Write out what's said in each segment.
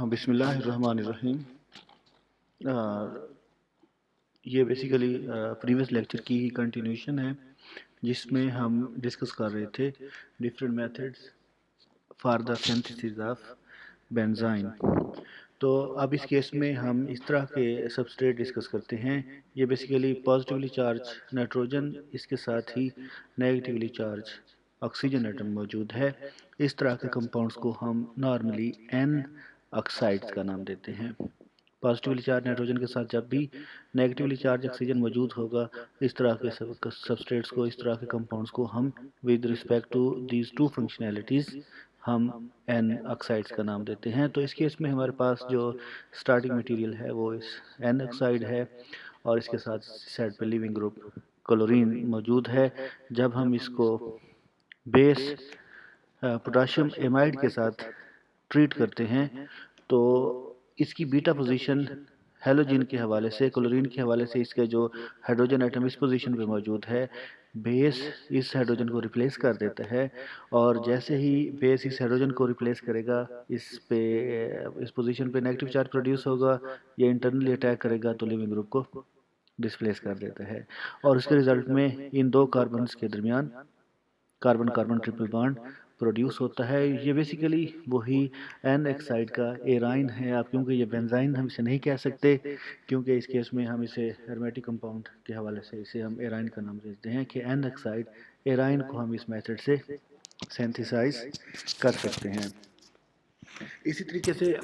बिस्मिल्लाहिर्रहमानिर्रहीम। अ, ये basically previous lecture की ही कंटिन्यूशन है, जिसमें हम डिस्कस कर रहे थे different methods for the synthesis of benzene. तो अब इस केस में हम इस तरह के सबस्ट्रेट डिस्कस करते हैं। ये बेसिकली पॉजिटिवली चार्ज नाइट्रोजन, इसके साथ ही नेगेटिवली चार्ज ऑक्सीजन एटम मौजूद है। इस तरह के कंपाउंड्स को हम नॉर्मली एन ऑक्साइड्स का नाम देते हैं। पॉजिटिवली चार्ज नाइट्रोजन के साथ जब भी नेगेटिवली चार्ज ऑक्सीजन मौजूद होगा, इस तरह के सबस्ट्रेट्स को, इस तरह के कंपाउंड्स को हम with respect to these two functionalities हम एन ऑक्साइड्स का नाम देते हैं। तो इस केस में हमारे पास जो स्टार्टिंग मटेरियल है वो इस एन ऑक्साइड है, और इसके साथ साइड पे लिविंग ग्रुप क्लोरीन मौजूद है। जब हम इसको बेस पोटाशियम एमाइड के साथ ट्रीट करते हैं, तो इसकी बीटा पोजीशन हेलोजन के हवाले से, क्लोरीन के हवाले से इसका जो हाइड्रोजन एटम इस पोजीशन पे मौजूद है, बेस इस हाइड्रोजन को रिप्लेस कर देता है। और जैसे ही बेस इस हाइड्रोजन को रिप्लेस करेगा, इस पोजीशन पे नेगेटिव चार्ज प्रोड्यूस होगा, ये इंटरनली अटैक करेगा तो लिविंग ग्रुप को डिस्प्लेस कर देता है। और उसके रिजल्ट में इन दो कार्बन के दरमियान carbon carbon triple bond produce होता है। ये बेसिकली वही एन एक्साइड का एराइन है। आप क्योंकि ये बेंजाइन हम इसे नहीं कह सकते, क्योंकि इस केस में हम इसे एरोमेटिक कंपाउंड के हवाले से इसे हम एराइन का नाम देते हैं कि एन एक्साइड एराइन को हम इस मेथड से सिंथेसाइज कर सकते हैं। इसी तरीके से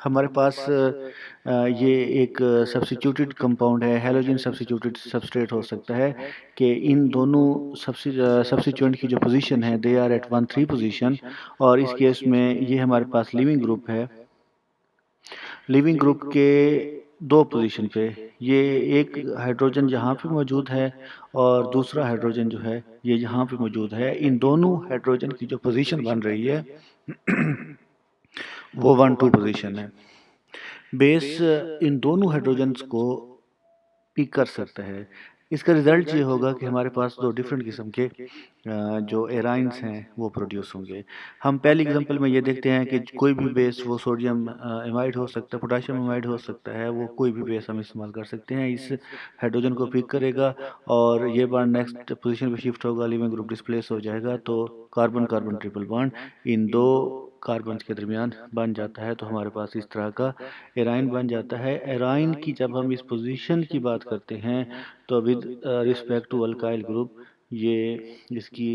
हमारे पास ये एक सब्स्टिट्यूटेड कंपाउंड है, हैलोजन सब्स्टिट्यूटेड सबस्ट्रेट हो सकता है कि इन दोनों सब्स्टिट्यूएंट की जो पोजीशन है दे आर एट 1,3 पोजीशन। और इस केस में ये हमारे पास लिविंग ग्रुप है। लिविंग ग्रुप के दो पोजीशन पे ये एक हाइड्रोजन यहाँ पे मौजूद है, और दूसरा हाइड्रोजन जो है ये यहाँ पे मौजूद है। इन दोनों हाइड्रोजन की जो पोजीशन बन रही है वो 1,2 पोजीशन है। बेस इन दोनों हाइड्रोजन्स को पिक कर सकता है। इसका रिजल्ट ये होगा कि हमारे पास दो डिफरेंट किस्म के जो एराइंस हैं वो प्रोड्यूस होंगे। हम पहली एग्जांपल में ये देखते हैं कि कोई भी बेस, वो सोडियम एमाइड हो सकता है, पोटाशियम एमाइड हो सकता है, वो कोई भी बेस हम इस्तेमाल कर सकते हैं। इस हाइड्रोजन को पिक करेगा और ये बॉन्ड नेक्स्ट पोजीशन पे शिफ्ट होगा, लिविंग ग्रुप डिस्प्लेस हो जाएगा, तो carbon carbon triple bond in दो कार्बन के दरमियान बन जाता है। तो हमारे पास इस तरह का एराइन बन जाता है। एराइन की जब हम इस पोजीशन की बात करते हैं, तो with respect to alkyl group ये इसकी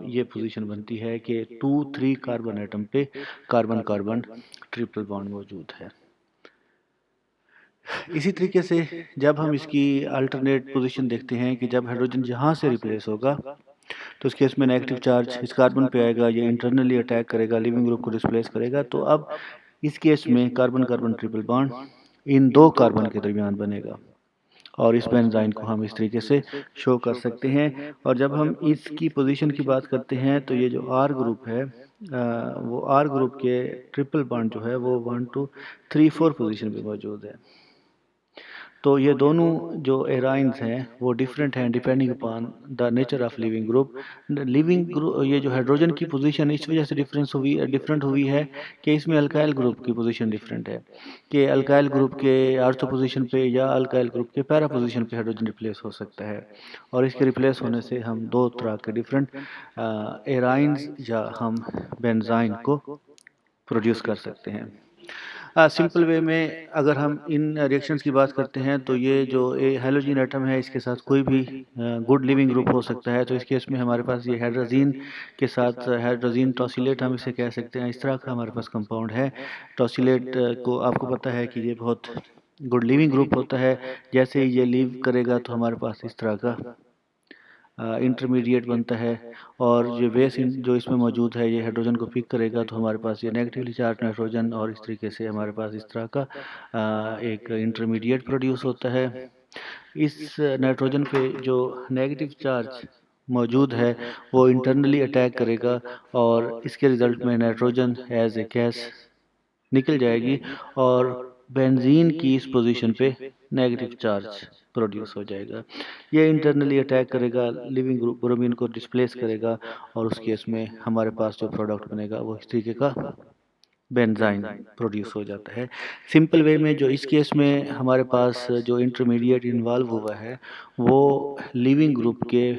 ये पोजीशन बनती है कि 2,3 कार्बन एटम पे कार्बन कार्बन ट्रिपल बॉन्ड मौजूद है। इसी तरीके से जब हम इसकी अल्टरनेट पोजीशन देखते हैं कि जब हाइड्रोजन यहाँ से रिप्लेस होगा, तो इस केस में नेगेटिव चार्ज इस कार्बन पे आएगा, ये इंटरनली अटैक करेगा, लिविंग ग्रुप को डिस्प्लेस करेगा। तो अब इस केस में carbon carbon triple bond in दो कार्बन के दरमियान बनेगा, और इस बेंजाइन को हम इस तरीके से शो कर सकते हैं। और जब हम इसकी पोजीशन की बात करते हैं, तो ये जो आर ग्रुप है, वो आर ग्रुप के ट्रिपल बॉन्ड जो है वो 1, 2, 3, 4 पोजीशन पे मौजूद है। तो ये दोनों जो एराइंस हैं वो डिफरेंट हैं depending upon the nature of leaving group. Leaving group, ये जो हाइड्रोजन की पोजीशन इस वजह से डिफरेंट हुई है कि इसमें अल्काइल ग्रुप की पोजीशन डिफरेंट है, कि अल्काइल ग्रुप के आर्थो पोजीशन पे या अल्काइल ग्रुप के पैरा पोजीशन पे हाइड्रोजन रिप्लेस हो सकता है। और इसके रिप्लेस होने से हम दो तरह के डिफरेंट एराइंस या हम बेंजाइन को प्रोड्यूस कर सकते हैं। सिंपल वे में अगर हम इन रिएक्शंस की बात करते हैं, तो ये जो हैलोजन एटम है इसके साथ कोई भी गुड लिविंग ग्रुप हो सकता है। तो इस केस में हमारे पास ये हाइड्रोजीन के साथ हाइड्रोजीन टॉसिलेट हम इसे कह सकते हैं। इस तरह का हमारे पास कंपाउंड है। टॉसिलेट को आपको पता है कि ये बहुत गुड लिविंग ग्रुप होता है। जैसे ही ये लीव करेगा तो हमारे पास इस तरह का इंटरमीडिएट बनता है, और ये बेस जो इसमें मौजूद है ये हाइड्रोजन को पिक करेगा, तो हमारे पास ये नेगेटिवली चार्ज नाइट्रोजन, और इस तरीके से हमारे पास इस तरह का एक इंटरमीडिएट प्रोड्यूस होता है। इस नाइट्रोजन पे जो नेगेटिव चार्ज मौजूद है वो इंटरनली अटैक करेगा, और इसके रिजल्ट में नाइट्रोजन एज ए गैस निकल जाएगी, और बेंजीन की इस पोजीशन पे नेगेटिव चार्ज प्रोड्यूस हो जाएगा। ये इंटरनली अटैक करेगा, लिविंग ग्रुप ब्रोमीन को डिस्प्लेस करेगा, और उस केस में हमारे पास जो प्रोडक्ट बनेगा वो इस तरीके का बेंजाइन प्रोड्यूस हो जाता है। सिंपल वे में जो इस केस में हमारे पास जो इंटरमीडिएट इन्वॉल्व हुआ है वो लिविंग ग्रुप के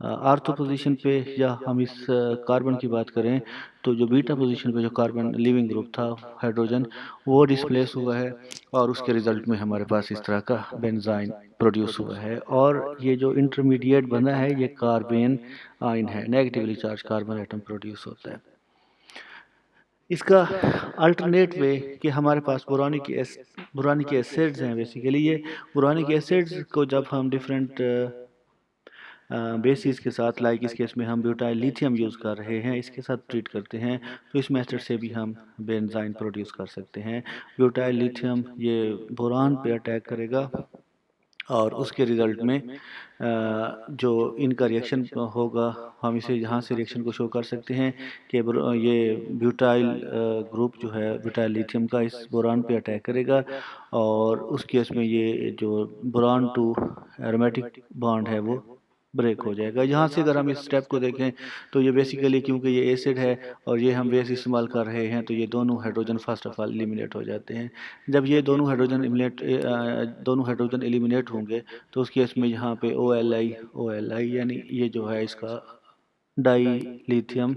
आर्थो पोजीशन पे, या हम इस कार्बन की बात करें तो जो बीटा पोजीशन पे जो कार्बन लिविंग ग्रुप था हाइड्रोजन, वो डिस्प्लेस हुआ है और उसके रिजल्ट में हमारे पास इस तरह का बेंजाइन प्रोड्यूस हुआ है। और ये जो इंटरमीडिएट बना है ये कार्बेन आयन है, negatively charge carbon atom produce होता है। इसका अल्टरनेट वे कि हमारे पास बोरानिक एसिड्स हैं। बेसिकली ये बोरानिक एसिड्स को जब हम डिफरेंट बेसिस के साथ, लाइक इस केस में हम ब्यूटाइल लिथियम यूज़ कर रहे हैं, इसके साथ ट्रीट करते हैं तो इस मेथड से भी हम बेंजाइन प्रोड्यूस कर सकते हैं। ब्यूटाइल लिथियम ये बोरान पे अटैक करेगा और उसके रिज़ल्ट में जो इनका रिएक्शन होगा, हम इसे यहाँ से रिएक्शन को शो कर सकते हैं कि ये ब्यूटाइल ग्रुप जो है ब्यूटाइल लिथियम का इस बोरान पे अटैक करेगा और उस केस में ये जो बोरान टू एरोमेटिक बॉन्ड है वो ब्रेक हो जाएगा। यहाँ से अगर हम इस स्टेप को देखें तो ये बेसिकली क्योंकि ये एसिड है और ये हम बेस इस्तेमाल कर रहे हैं तो ये दोनों hydrogen first of all eliminate हो जाते हैं। जब ये दोनों हाइड्रोजन एलिमिनेट होंगे तो उस केस में यहाँ पे ओ एल आई यानी ये जो है इसका डाई लिथियम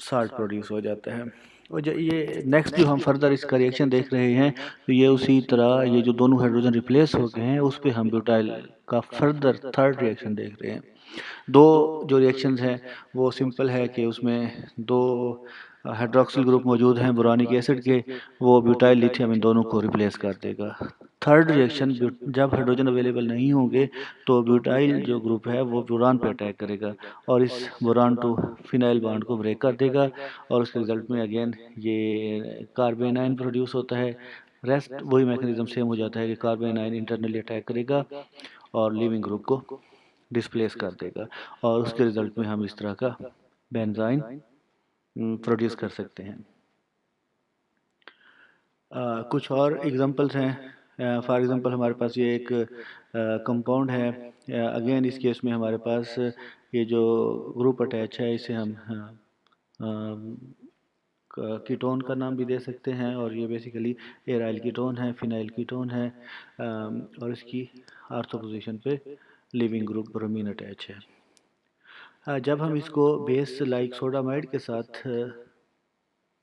साल्ट प्रोड्यूस हो जाता है। और जो ये नेक्स्ट जो हम फर्दर इसका रिएक्शन देख रहे हैं तो ये उसी तरह ये जो दोनों हाइड्रोजन रिप्लेस हो गए हैं उस पर हम ब्यूटाइल का फर्दर थर्ड रिएक्शन देख रहे हैं। दो जो रिएक्शंस हैं वो सिंपल है कि उसमें दो हाइड्रोक्सिल ग्रुप मौजूद हैं बोरानिक एसिड के, वो ब्यूटाइल लिथियम इन दोनों को रिप्लेस कर देगा। थर्ड रिएक्शन जब हाइड्रोजन अवेलेबल नहीं होंगे तो ब्यूटाइल जो ग्रुप है वो बोरान पे अटैक करेगा और इस बोरान टू फिनाइल बॉन्ड को ब्रेक कर देगा और उसके रिजल्ट में अगेन ये कार्बन आयन प्रोड्यूस होता है। रेस्ट वही मैकेनिज्म सेम हो जाता है कि कार्बन आयन इंटरनली अटैक करेगा और लिविंग ग्रुप को डिस्प्लेस कर देगा और उसके रिजल्ट में हम इस तरह का बेंजाइन प्रोड्यूस कर सकते हैं। कुछ और एग्जांपल्स हैं। फॉर एग्जांपल हमारे पास ये एक कंपाउंड है। अगेन इस केस में हमारे पास ये जो ग्रुप अटैच है इसे हम कीटोन का नाम भी दे सकते हैं और ये बेसिकली एराइल कीटोन है, फिनाइल कीटोन है और इसकी आर्थो पोजीशन पे लिविंग ग्रुप ब्रोमीन अटैच है। जब हम इसको बेस लाइक सोडामाइड के साथ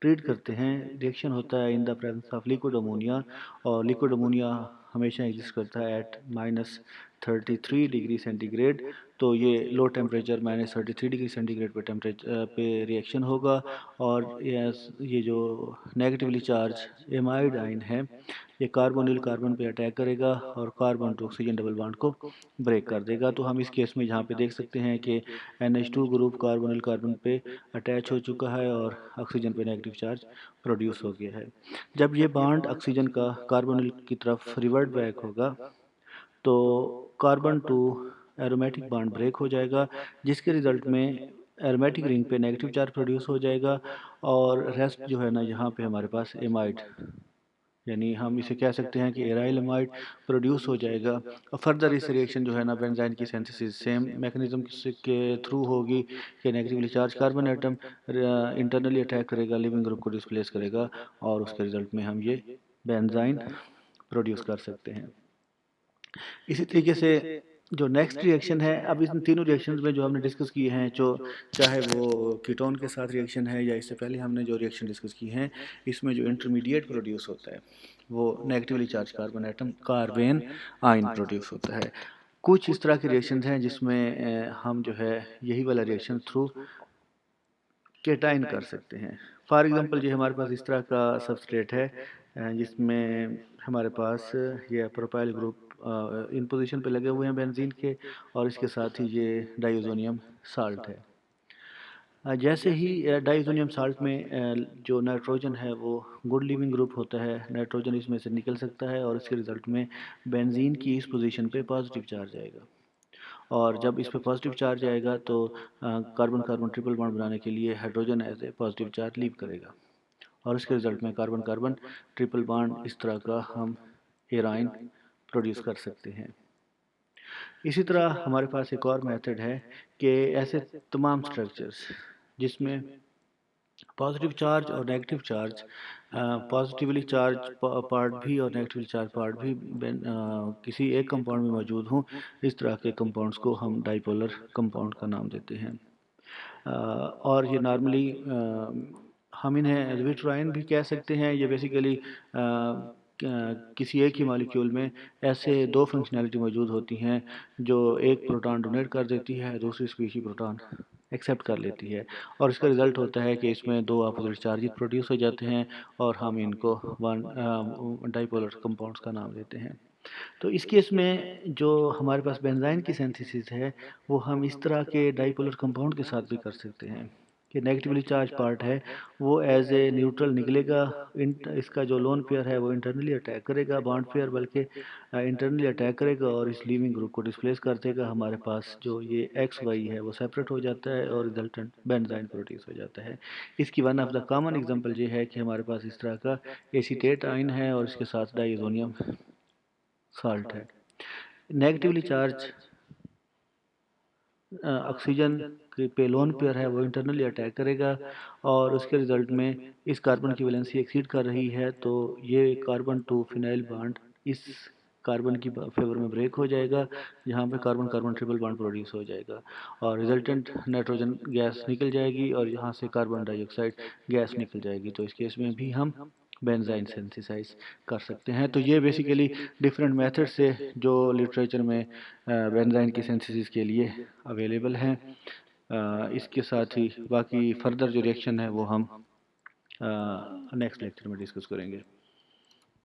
ट्रीट करते हैं, रिएक्शन होता है in the presence of liquid ammonia और लिक्विड अमोनिया हमेशा एग्जिस्ट करता है एट -33 डिग्री सेंटीग्रेड। तो ये लो टेम्परेचर -33 डिग्री सेंटीग्रेड पे टेम्परेचर पे रिएक्शन होगा और ये जो नेगेटिवली चार्ज एमाइड आयन है ये कार्बोनिल कार्बन पे अटैक करेगा और carbon to oxygen double bond को ब्रेक कर देगा। तो हम इस केस में यहाँ पे देख सकते हैं कि NH2 ग्रुप कार्बोनिल कार्बन पे अटैच हो चुका है और ऑक्सीजन पे नेगेटिव चार्ज प्रोड्यूस हो गया है। जब ये बॉन्ड ऑक्सीजन का कार्बोनिल की तरफ रिवर्ट बैक होगा तो carbon to aromatic bond break हो जाएगा जिसके रिजल्ट में एरोमेटिक रिंग पे नेगेटिव चार्ज प्रोड्यूस हो जाएगा और रेस्ट जो है ना यहाँ पे हमारे पास एमाइड, यानी हम इसे कह सकते हैं कि एराइल एमाइड प्रोड्यूस हो जाएगा। और फर्दर इस रिएक्शन जो है ना बेंजाइन की सिंथेसिस सेम मैकेनिज्म के थ्रू होगी कि negatively charge carbon atom internally attack करेगा, लिविंग ग्रुप को डिस्प्लेस करेगा और उसके रिजल्ट में हम ये बेंजाइन प्रोड्यूस कर सकते हैं। इसी तरीके से जो नेक्स्ट रिएक्शन है, अब इन तीनों रिएक्शंस में जो हमने डिस्कस किए हैं, जो चाहे वो कीटोन के साथ रिएक्शन है या इससे पहले हमने जो रिएक्शन डिस्कस की हैं, इसमें जो इंटरमीडिएट प्रोड्यूस होता है वो negatively charge carbon atom carbene ion produce होता है। कुछ इस तरह के रिएक्शंस हैं जिसमें हम जो है यही वाला रिएक्शन थ्रू केटाइन कर सकते हैं। फॉर एग्जांपल ये हमारे पास इस तरह का सबस्ट्रेट है जिसमें हमारे पास ये प्रोपाइल ग्रुप इन पोजीशन पे लगे हुए हैं बेंजीन के और इसके साथ ही ये डाइज़ोनियम साल्ट है। जैसे ही डाइज़ोनियम साल्ट में जो नाइट्रोजन है वो गुड लिविंग ग्रुप होता है, नाइट्रोजन इसमें से निकल सकता है और इसके रिज़ल्ट में बेंजीन की इस पोजीशन पे पॉजिटिव चार्ज आएगा और जब इस पे पॉजिटिव चार्ज आएगा तो कार्बन कार्बन ट्रिपल बॉन्ड बनाने के लिए hydrogen as a positive charge leave करेगा और इसके रिजल्ट में कार्बन कार्बन ट्रिपल बॉन्ड इस तरह का हम एराइन प्रोड्यूस कर सकते हैं। इसी तरह हमारे पास एक और मेथड है कि ऐसे तमाम स्ट्रक्चर्स जिसमें पॉजिटिव चार्ज और negative charge, positively charge part भी और नेगेटिवली चार्ज पार्ट भी किसी एक कंपाउंड में मौजूद हों, इस तरह के कंपाउंड्स को हम डाइपोलर कंपाउंड का नाम देते हैं। और ये नॉर्मली हम इन्हें विट्राइन भी कह सकते हैं। ये बेसिकली किसी एक ही मॉलिक्यूल में ऐसे दो फंक्शनैलिटी मौजूद होती हैं जो एक प्रोटॉन डोनेट कर देती है, दूसरी स्पीशी प्रोटॉन एक्सेप्ट कर लेती है, और इसका रिज़ल्ट होता है कि इसमें दो अपोजिट चार्जेस प्रोड्यूस हो जाते हैं और हम इनको वन डाइपोलर कंपाउंड्स का नाम देते हैं। तो इस केस में जो हमारे पास बेंजाइन की सिंथेसिस है वो हम इस तरह के डाइपोलर कंपाउंड के साथ भी कर सकते हैं कि नेगेटिवली चार्ज पार्ट है वो एज ए न्यूट्रल निकलेगा, इसका जो लोन पेयर है वो इंटरनली अटैक करेगा, बॉन्ड पेयर बल्कि इंटरनली अटैक करेगा और इस लीविंग ग्रुप को डिस्प्लेस कर देगा। हमारे पास जो ये एक्स वाई है वो सेपरेट हो जाता है और रिजल्टेंट बेंजाइन प्रोड्यूस हो जाता है। इसकी one of the common example ये है कि हमारे पास इस तरह का एसीटेट आयन है और इसके साथ डाइसोनियम साल्ट है। नेगेटिवली चार्ज ऑक्सीजन के पे लोन पेयर है वो इंटरनली अटैक करेगा और उसके रिजल्ट में इस कार्बन की वैलेंसी एक्सीड कर रही है तो ये कार्बन टू फिनाइल बॉन्ड इस कार्बन की फेवर में ब्रेक हो जाएगा, जहाँ पे carbon carbon triple bond produce हो जाएगा और रिजल्टेंट नाइट्रोजन गैस निकल जाएगी और यहाँ से कार्बन डाइऑक्साइड गैस निकल जाएगी। तो इस केस में भी हम बेंजाइन सिंथेसाइज कर सकते हैं। तो ये बेसिकली डिफरेंट मेथड से जो लिटरेचर में बेंजाइन की सिंथेसिस के लिए अवेलेबल हैं। इसके साथ ही बाकी फर्दर जो रिएक्शन है वो हम नेक्स्ट लेक्चर में डिस्कस करेंगे।